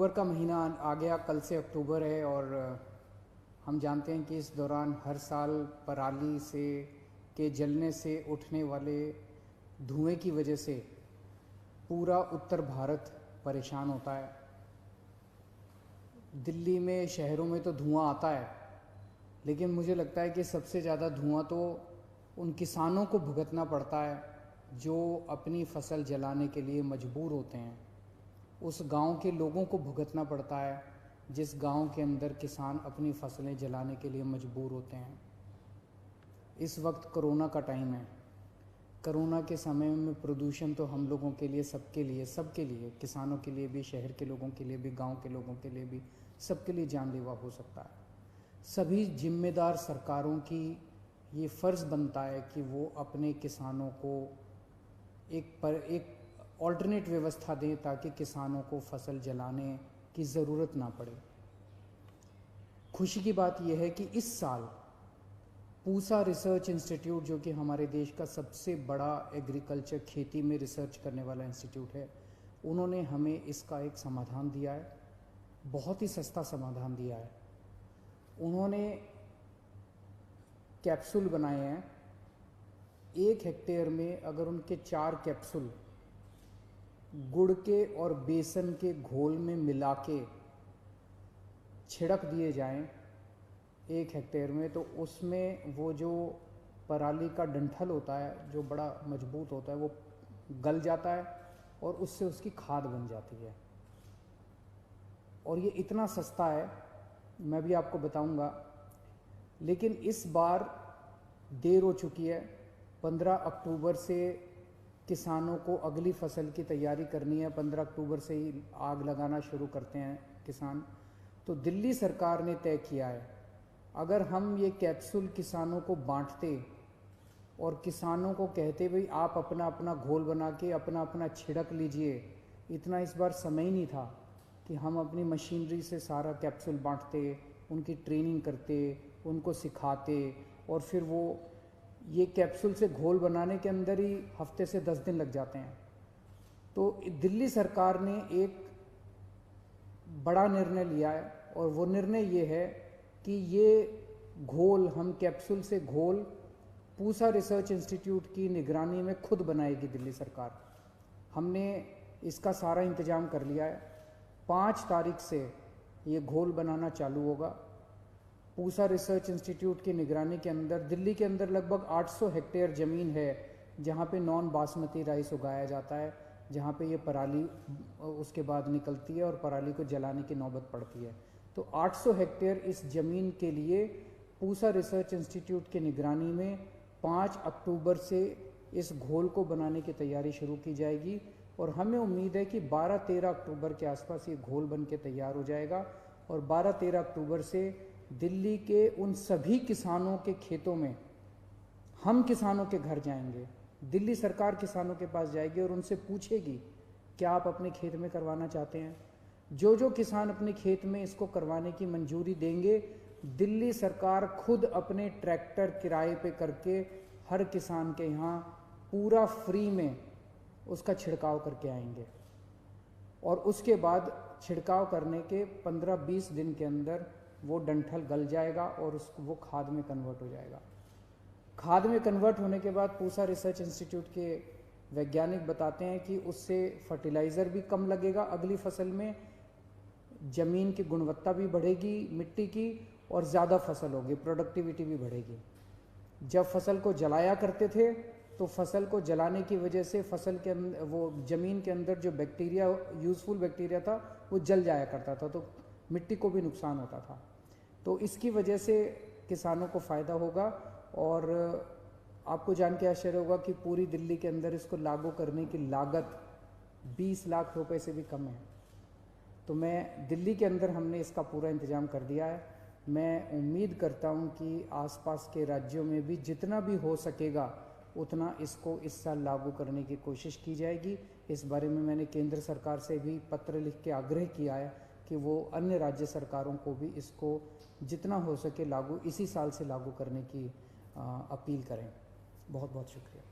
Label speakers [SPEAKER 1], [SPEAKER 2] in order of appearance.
[SPEAKER 1] अक्टूबर का महीना आ गया, कल से अक्टूबर है और हम जानते हैं कि इस दौरान हर साल पराली से के जलने से उठने वाले धुएं की वजह से पूरा उत्तर भारत परेशान होता है। दिल्ली में, शहरों में तो धुआं आता है, लेकिन मुझे लगता है कि सबसे ज़्यादा धुआं तो उन किसानों को भुगतना पड़ता है जो अपनी फसल जलाने के लिए मजबूर होते हैं। उस गांव के लोगों को भुगतना पड़ता है जिस गांव के अंदर किसान अपनी फसलें जलाने के लिए मजबूर होते हैं। इस वक्त कोरोना का टाइम है। कोरोना के समय में प्रदूषण तो हम लोगों के लिए, सबके लिए, किसानों के लिए भी, शहर के लोगों के लिए भी, गांव के लोगों के लिए भी, सबके लिए जानलेवा हो सकता है। सभी जिम्मेदार सरकारों की ये फ़र्ज़ बनता है कि वो अपने किसानों को एक ऑल्टरनेट व्यवस्था दें ताकि किसानों को फसल जलाने की ज़रूरत ना पड़े। खुशी की बात यह है कि इस साल पूसा रिसर्च इंस्टीट्यूट, जो कि हमारे देश का सबसे बड़ा एग्रीकल्चर, खेती में रिसर्च करने वाला इंस्टीट्यूट है, उन्होंने हमें इसका एक समाधान दिया है, बहुत ही सस्ता समाधान दिया है। उन्होंने कैप्सूल बनाए हैं। 1 हेक्टेयर में अगर उनके 4 कैप्सूल गुड़ के और बेसन के घोल में मिला के छिड़क दिए जाएं 1 हेक्टेयर में, तो उसमें वो जो पराली का डंठल होता है, जो बड़ा मजबूत होता है, वो गल जाता है और उससे उसकी खाद बन जाती है। और ये इतना सस्ता है, मैं भी आपको बताऊंगा। लेकिन इस बार देर हो चुकी है। 15 अक्टूबर से किसानों को अगली फसल की तैयारी करनी है। 15 अक्टूबर से ही आग लगाना शुरू करते हैं किसान। तो दिल्ली सरकार ने तय किया है, अगर हम ये कैप्सूल किसानों को बांटते और किसानों को कहते भाई आप अपना अपना घोल बना के अपना अपना छिड़क लीजिए, इतना इस बार समय ही नहीं था कि हम अपनी मशीनरी से सारा कैप्सूल बांटते, उनकी ट्रेनिंग करते, उनको सिखाते, और फिर वो ये कैप्सूल से घोल बनाने के अंदर ही हफ्ते से 10 दिन लग जाते हैं। तो दिल्ली सरकार ने एक बड़ा निर्णय लिया है, और वो निर्णय ये है कि ये घोल, हम कैप्सूल से घोल पूसा रिसर्च इंस्टीट्यूट की निगरानी में खुद बनाएगी दिल्ली सरकार। हमने इसका सारा इंतजाम कर लिया है। 5 तारीख से ये घोल बनाना चालू होगा। पूसा रिसर्च इंस्टीट्यूट की निगरानी के अंदर दिल्ली के अंदर लगभग 800 हेक्टेयर ज़मीन है जहाँ पे नॉन बासमती राइस उगाया जाता है, जहाँ पे ये पराली उसके बाद निकलती है और पराली को जलाने की नौबत पड़ती है। तो 800 हेक्टेयर इस ज़मीन के लिए पूसा रिसर्च इंस्टीट्यूट की निगरानी में 5 अक्टूबर से इस घोल को बनाने की तैयारी शुरू की जाएगी, और हमें उम्मीद है कि 12-13 अक्टूबर के आसपास ये घोल बन के तैयार हो जाएगा। और 12-13 अक्टूबर से दिल्ली के उन सभी किसानों के खेतों में हम किसानों के घर जाएंगे। दिल्ली सरकार किसानों के पास जाएगी और उनसे पूछेगी क्या आप अपने खेत में करवाना चाहते हैं। जो जो किसान अपने खेत में इसको करवाने की मंजूरी देंगे, दिल्ली सरकार खुद अपने ट्रैक्टर किराए पे करके हर किसान के यहाँ पूरा फ्री में उसका छिड़काव करके आएंगे। और उसके बाद छिड़काव करने के 15-20 दिन के अंदर वो डंठल गल जाएगा और वो खाद में कन्वर्ट हो जाएगा। खाद में कन्वर्ट होने के बाद पूसा रिसर्च इंस्टीट्यूट के वैज्ञानिक बताते हैं कि उससे फर्टिलाइज़र भी कम लगेगा अगली फसल में, ज़मीन की गुणवत्ता भी बढ़ेगी मिट्टी की, और ज़्यादा फसल होगी, प्रोडक्टिविटी भी बढ़ेगी। जब फसल को जलाया करते थे तो फसल को जलाने की वजह से फसल के अंदर, वो ज़मीन के अंदर जो बैक्टीरिया, यूज़फुल बैक्टीरिया था, वो जल जाया करता था, तो मिट्टी को भी नुकसान होता था। तो इसकी वजह से किसानों को फ़ायदा होगा। और आपको जान के आश्चर्य होगा कि पूरी दिल्ली के अंदर इसको लागू करने की लागत 20 लाख रुपए से भी कम है। तो मैं दिल्ली के अंदर हमने इसका पूरा इंतज़ाम कर दिया है। मैं उम्मीद करता हूँ कि आसपास के राज्यों में भी जितना भी हो सकेगा उतना इसको इस साल लागू करने की कोशिश की जाएगी। इस बारे में मैंने केंद्र सरकार से भी पत्र लिख के आग्रह किया है कि वो अन्य राज्य सरकारों को भी इसको जितना हो सके लागू, इसी साल से लागू करने की अपील करें। बहुत बहुत शुक्रिया।